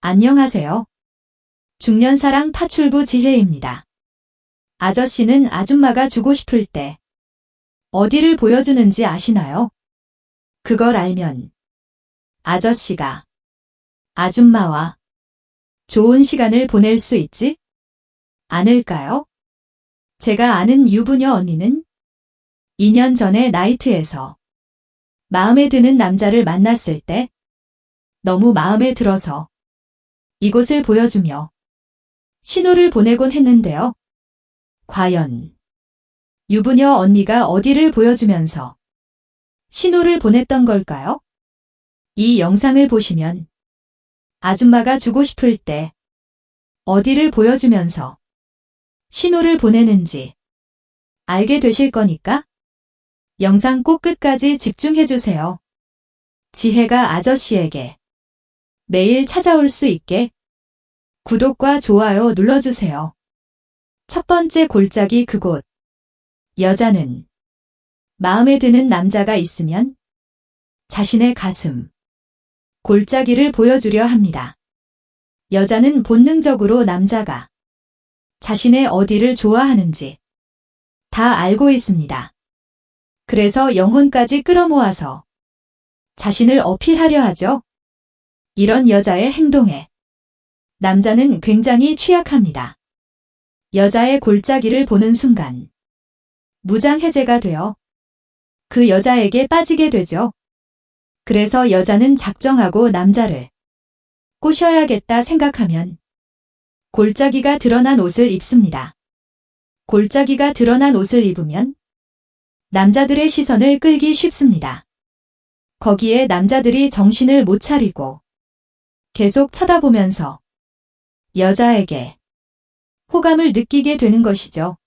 안녕하세요. 중년사랑 파출부 지혜입니다. 아저씨는 아줌마가 주고 싶을 때 어디를 보여주는지 아시나요? 그걸 알면 아저씨가 아줌마와 좋은 시간을 보낼 수 있지 않을까요? 제가 아는 유부녀 언니는 2년 전에 나이트에서 마음에 드는 남자를 만났을 때 너무 마음에 들어서 이곳을 보여주며 신호를 보내곤 했는데요. 과연 유부녀 언니가 어디를 보여주면서 신호를 보냈던 걸까요? 이 영상을 보시면 아줌마가 주고 싶을 때 어디를 보여주면서 신호를 보내는지 알게 되실 거니까 영상 꼭 끝까지 집중해주세요. 지혜가 아저씨에게 매일 찾아올 수 있게 구독과 좋아요 눌러주세요. 첫 번째 골짜기 그곳. 여자는 마음에 드는 남자가 있으면 자신의 가슴, 골짜기를 보여주려 합니다. 여자는 본능적으로 남자가 자신의 어디를 좋아하는지 다 알고 있습니다. 그래서 영혼까지 끌어모아서 자신을 어필하려 하죠. 이런 여자의 행동에 남자는 굉장히 취약합니다. 여자의 골짜기를 보는 순간 무장해제가 되어 그 여자에게 빠지게 되죠. 그래서 여자는 작정하고 남자를 꼬셔야겠다 생각하면 골짜기가 드러난 옷을 입습니다. 골짜기가 드러난 옷을 입으면 남자들의 시선을 끌기 쉽습니다. 거기에 남자들이 정신을 못 차리고 계속 쳐다보면서 여자에게 호감을 느끼게 되는 것이죠.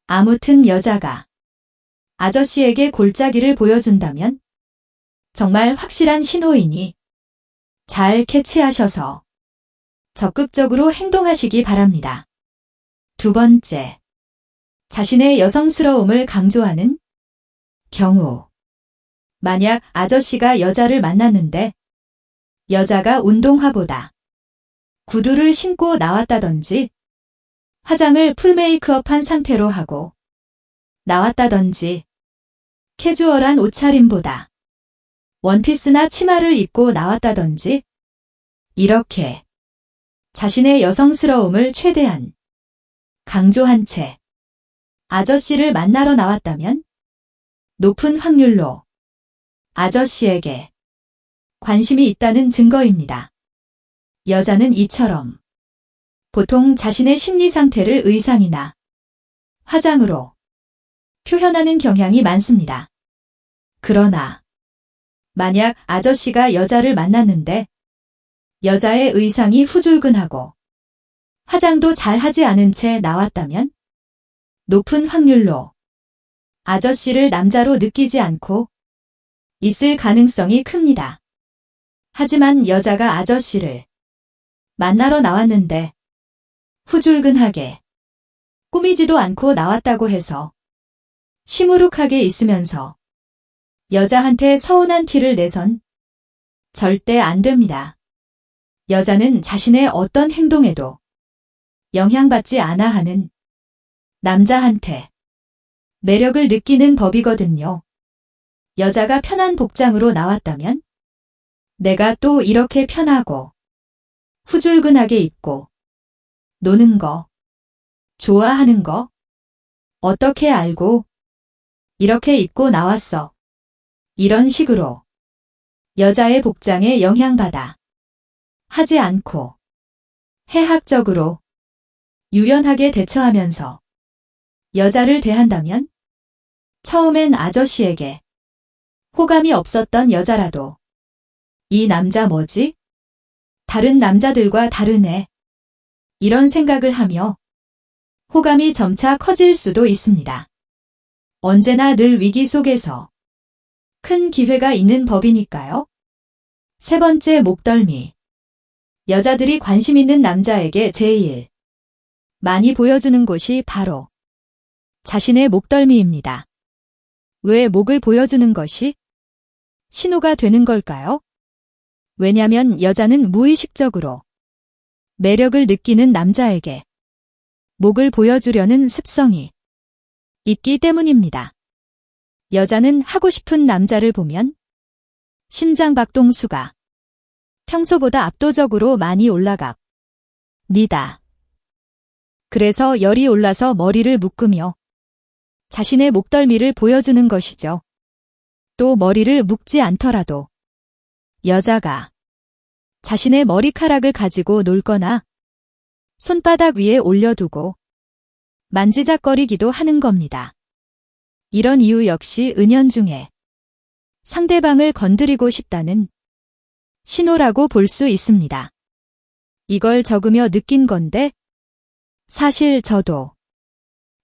아무튼 여자가 아저씨에게 골짜기를 보여준다면 정말 확실한 신호이니 잘 캐치하셔서 적극적으로 행동하시기 바랍니다. 두 번째, 자신의 여성스러움을 강조하는 경우. 만약 아저씨가 여자를 만났는데 여자가 운동화보다 구두를 신고 나왔다든지 화장을 풀 메이크업한 상태로 하고 나왔다든지 캐주얼한 옷차림보다 원피스나 치마를 입고 나왔다든지 이렇게 자신의 여성스러움을 최대한 강조한 채 아저씨를 만나러 나왔다면 높은 확률로 아저씨에게 관심이 있다는 증거입니다. 여자는 이처럼 보통 자신의 심리 상태를 의상이나 화장으로 표현하는 경향이 많습니다. 그러나 만약 아저씨가 여자를 만났는데 여자의 의상이 후줄근하고 화장도 잘 하지 않은 채 나왔다면 높은 확률로 아저씨를 남자로 느끼지 않고 있을 가능성이 큽니다. 하지만 여자가 아저씨를 만나러 나왔는데 후줄근하게 꾸미지도 않고 나왔다고 해서 시무룩하게 있으면서 여자한테 서운한 티를 내선 절대 안 됩니다. 여자는 자신의 어떤 행동에도 영향받지 않아 하는 남자한테 매력을 느끼는 법이거든요. 여자가 편한 복장으로 나왔다면 내가 또 이렇게 편하고 후줄근하게 입고 노는 거, 좋아하는 거 어떻게 알고 이렇게 입고 나왔어. 이런 식으로 여자의 복장에 영향받아 하지 않고 해학적으로 유연하게 대처하면서 여자를 대한다면 처음엔 아저씨에게 호감이 없었던 여자라도 이 남자 뭐지? 다른 남자들과 다르네. 이런 생각을 하며 호감이 점차 커질 수도 있습니다. 언제나 늘 위기 속에서 큰 기회가 있는 법이니까요. 세 번째 목덜미. 여자들이 관심 있는 남자에게 제일 많이 보여주는 곳이 바로 자신의 목덜미입니다. 왜 목을 보여주는 것이 신호가 되는 걸까요? 왜냐면 여자는 무의식적으로 매력을 느끼는 남자에게 목을 보여주려는 습성이 있기 때문입니다. 여자는 하고 싶은 남자를 보면 심장박동수가 평소보다 압도적으로 많이 올라갑니다. 그래서 열이 올라서 머리를 묶으며 자신의 목덜미를 보여주는 것이죠. 또 머리를 묶지 않더라도 여자가 자신의 머리카락을 가지고 놀거나 손바닥 위에 올려두고 만지작거리기도 하는 겁니다. 이런 이유 역시 은연중에 상대방을 건드리고 싶다는 신호라고 볼 수 있습니다. 이걸 적으며 느낀 건데 사실 저도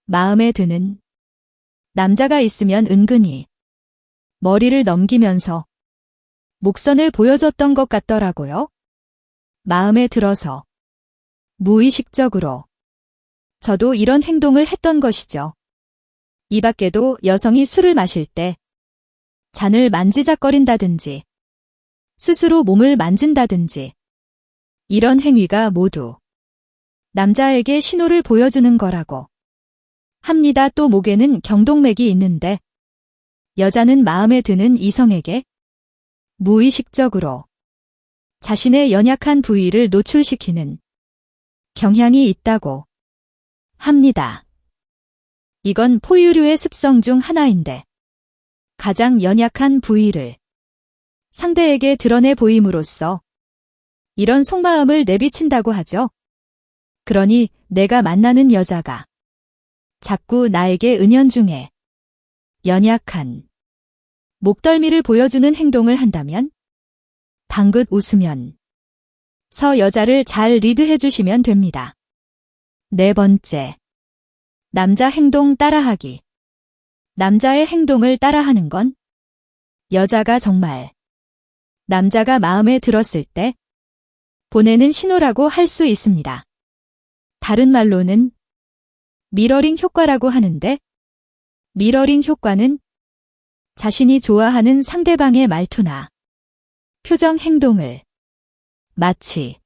마음에 드는 남자가 있으면 은근히 머리를 넘기면서 목선을 보여줬던 것 같더라고요. 마음에 들어서 무의식적으로 저도 이런 행동을 했던 것이죠. 이 밖에도 여성이 술을 마실 때 잔을 만지작거린다든지 스스로 몸을 만진다든지 이런 행위가 모두 남자에게 신호를 보여주는 거라고 합니다. 또 목에는 경동맥이 있는데 여자는 마음에 드는 이성에게 무의식적으로 자신의 연약한 부위를 노출시키는 경향이 있다고 합니다. 이건 포유류의 습성 중 하나인데 가장 연약한 부위를 상대에게 드러내 보임으로써 이런 속마음을 내비친다고 하죠. 그러니 내가 만나는 여자가 자꾸 나에게 은연중에 연약한 목덜미를 보여주는 행동을 한다면 방긋 웃으면 서 여자를 잘 리드해 주시면 됩니다. 네 번째, 남자 행동 따라하기. 남자의 행동을 따라하는 건 여자가 정말 남자가 마음에 들었을 때 보내는 신호라고 할 수 있습니다. 다른 말로는 미러링 효과라고 하는데 미러링 효과는 자신이 좋아하는 상대방의 말투나 표정 행동을 마치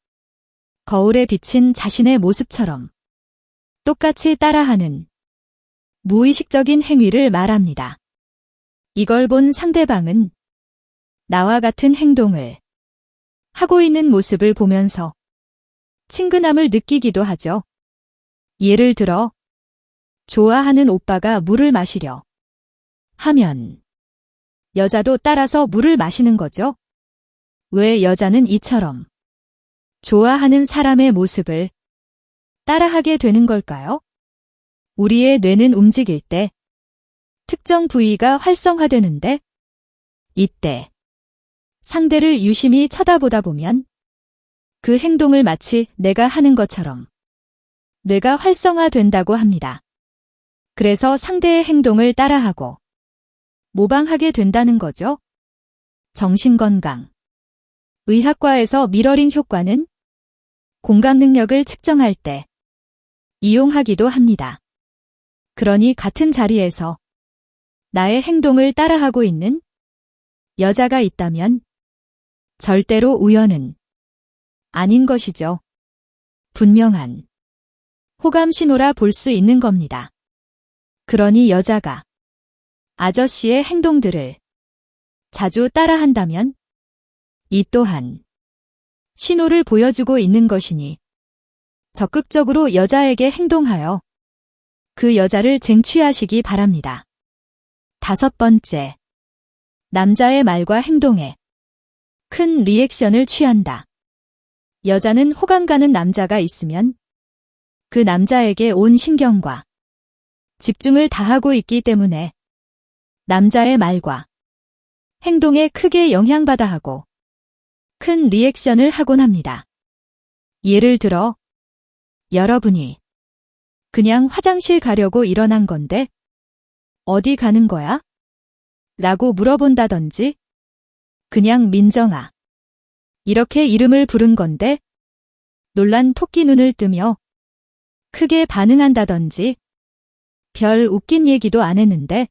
거울에 비친 자신의 모습처럼 똑같이 따라하는 무의식적인 행위를 말합니다. 이걸 본 상대방은 나와 같은 행동을 하고 있는 모습을 보면서 친근함을 느끼기도 하죠. 예를 들어 좋아하는 오빠가 물을 마시려 하면 여자도 따라서 물을 마시는 거죠. 왜 여자는 이처럼 좋아하는 사람의 모습을 따라하게 되는 걸까요? 우리의 뇌는 움직일 때 특정 부위가 활성화되는데 이때 상대를 유심히 쳐다보다 보면 그 행동을 마치 내가 하는 것처럼 뇌가 활성화된다고 합니다. 그래서 상대의 행동을 따라하고 모방하게 된다는 거죠. 정신건강 의학과에서 미러링 효과는 공감 능력을 측정할 때 이용하기도 합니다. 그러니 같은 자리에서 나의 행동을 따라하고 있는 여자가 있다면 절대로 우연은 아닌 것이죠. 분명한 호감 신호라 볼 수 있는 겁니다. 그러니 여자가 아저씨의 행동들을 자주 따라한다면 이 또한 신호를 보여주고 있는 것이니 적극적으로 여자에게 행동하여 그 여자를 쟁취하시기 바랍니다. 다섯 번째, 남자의 말과 행동에 큰 리액션을 취한다. 여자는 호감 가는 남자가 있으면 그 남자에게 온 신경과 집중을 다하고 있기 때문에 남자의 말과 행동에 크게 영향받아 하고 큰 리액션을 하곤 합니다. 예를 들어 여러분이 그냥 화장실 가려고 일어난 건데 어디 가는 거야? 라고 물어본다든지 그냥 민정아 이렇게 이름을 부른 건데 놀란 토끼 눈을 뜨며 크게 반응한다든지 별 웃긴 얘기도 안 했는데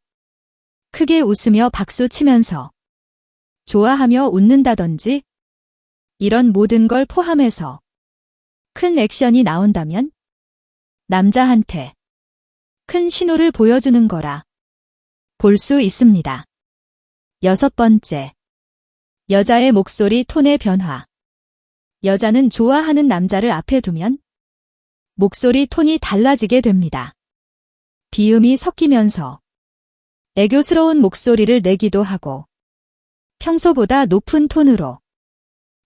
크게 웃으며 박수 치면서 좋아하며 웃는다든지 이런 모든 걸 포함해서 큰 액션이 나온다면 남자한테 큰 신호를 보여주는 거라 볼 수 있습니다. 6번째. 여자의 목소리 톤의 변화. 여자는 좋아하는 남자를 앞에 두면 목소리 톤이 달라지게 됩니다. 비음이 섞이면서 애교스러운 목소리를 내기도 하고 평소보다 높은 톤으로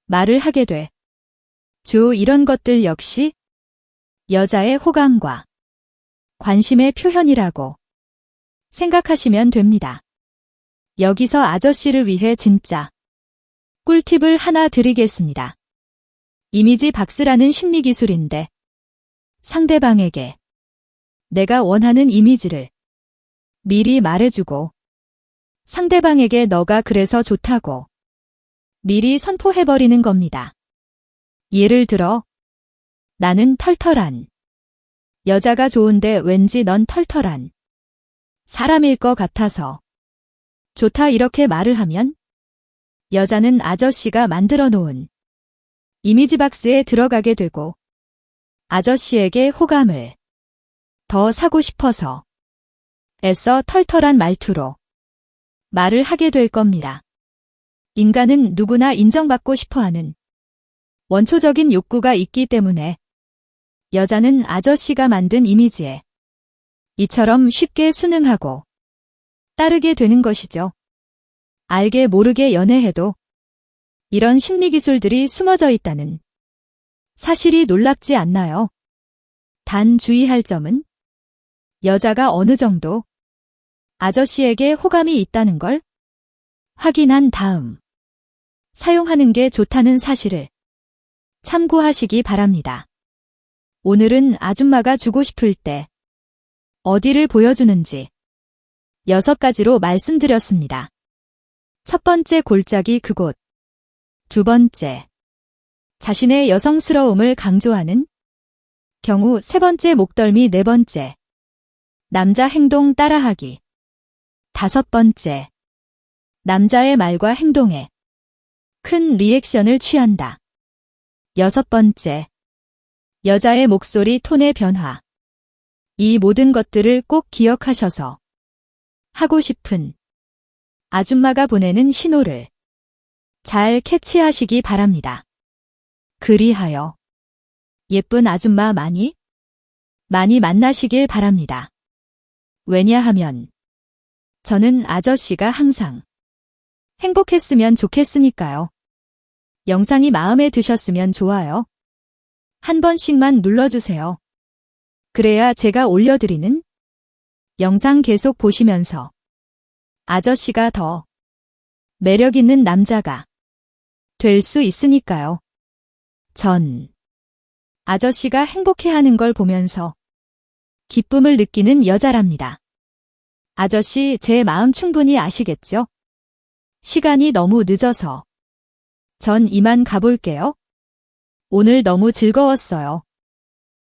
말을 하게 돼. 이런 것들 역시 여자의 호감과 관심의 표현이라고 생각하시면 됩니다. 여기서 아저씨를 위해 진짜 꿀팁을 하나 드리겠습니다. 이미지 박스라는 심리 기술인데 상대방에게 내가 원하는 이미지를 미리 말해주고 상대방에게 너가 그래서 좋다고 미리 선포해버리는 겁니다. 예를 들어 나는 털털한 여자가 좋은데 왠지 넌 털털한 사람일 것 같아서 좋다 이렇게 말을 하면 여자는 아저씨가 만들어 놓은 이미지 박스에 들어가게 되고 아저씨에게 호감을 더 사고 싶어서 애써 털털한 말투로 말을 하게 될 겁니다. 인간은 누구나 인정받고 싶어하는 원초적인 욕구가 있기 때문에 여자는 아저씨가 만든 이미지에 이처럼 쉽게 순응하고 따르게 되는 것이죠. 알게 모르게 연애해도 이런 심리 기술들이 숨어져 있다는 사실이 놀랍지 않나요? 단 주의할 점은 여자가 어느 정도 아저씨에게 호감이 있다는 걸 확인한 다음 사용하는 게 좋다는 사실을 참고하시기 바랍니다. 오늘은 아줌마가 주고 싶을 때 어디를 보여주는지 6가지로 말씀드렸습니다. 첫 번째 골짜기 그곳. 두 번째, 자신의 여성스러움을 강조하는 경우. 세 번째 목덜미. 네 번째, 남자 행동 따라하기. 다섯 번째, 남자의 말과 행동에 큰 리액션을 취한다. 여섯 번째, 여자의 목소리 톤의 변화. 이 모든 것들을 꼭 기억하셔서 하고 싶은 아줌마가 보내는 신호를 잘 캐치하시기 바랍니다. 그리하여 예쁜 아줌마 많이 만나시길 바랍니다. 왜냐하면 저는 아저씨가 항상 행복했으면 좋겠으니까요. 영상이 마음에 드셨으면 좋아요 한 번씩만 눌러주세요. 그래야 제가 올려드리는 영상 계속 보시면서 아저씨가 더 매력있는 남자가 될 수 있으니까요. 전 아저씨가 행복해하는 걸 보면서 기쁨을 느끼는 여자랍니다. 아저씨 제 마음 충분히 아시겠죠? 시간이 너무 늦어서 전 이만 가볼게요. 오늘 너무 즐거웠어요.